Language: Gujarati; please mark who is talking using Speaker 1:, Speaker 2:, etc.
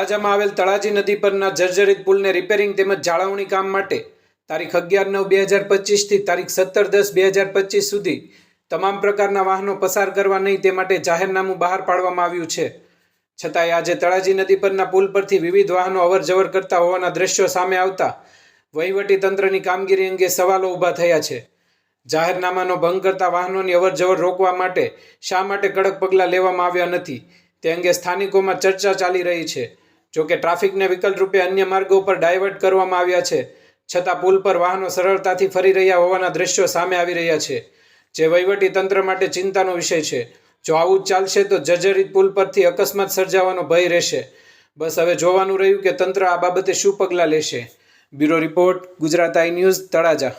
Speaker 1: તળાજામાં આવેલ તળાજી નદી પરના જર્જરિત પુલને રિપેરિંગ તેમજ જાળવણી કામ માટે તારીખ 11/9/2025 થી તારીખ 17/10/2025 સુધી તમામ પ્રકારના વાહનો પસાર કરવા નહીં તે માટે જાહેરનામું બહાર પાડવામાં આવ્યું છે. છતાંય આજે તળાજી નદી પરના પુલ પરથી વિવિધ વાહનો અવરજવર કરતા હોવાના દ્રશ્યો સામે આવતા વહીવટીતંત્રની કામગીરી અંગે સવાલો ઊભા થયા છે. જાહેરનામાનો ભંગ કરતા વાહનોની અવરજવર રોકવા માટે શા માટે કડક પગલાં લેવામાં આવ્યા નથી તે અંગે સ્થાનિકોમાં ચર્ચા ચાલી રહી છે. જોકે ટ્રાફિકને વિકલ્પ રૂપે અન્ય માર્ગો પર ડાયવર્ટ કરવામાં આવ્યા છે, છતાં પુલ પર વાહનો સરળતાથી ફરી રહ્યા હોવાના દ્રશ્યો સામે આવી રહ્યા છે, જે વહીવટીતંત્ર માટે ચિંતાનો વિષય છે. જો આવું જ ચાલશે તો જર્જરિત પુલ પરથી અકસ્માત સર્જાવાનો ભય રહેશે. બસ હવે જોવાનું રહ્યું કે તંત્ર આ બાબતે શું પગલાં લેશે. બ્યુરો રિપોર્ટ, ગુજરાત આઈ ન્યૂઝ, તળાજા.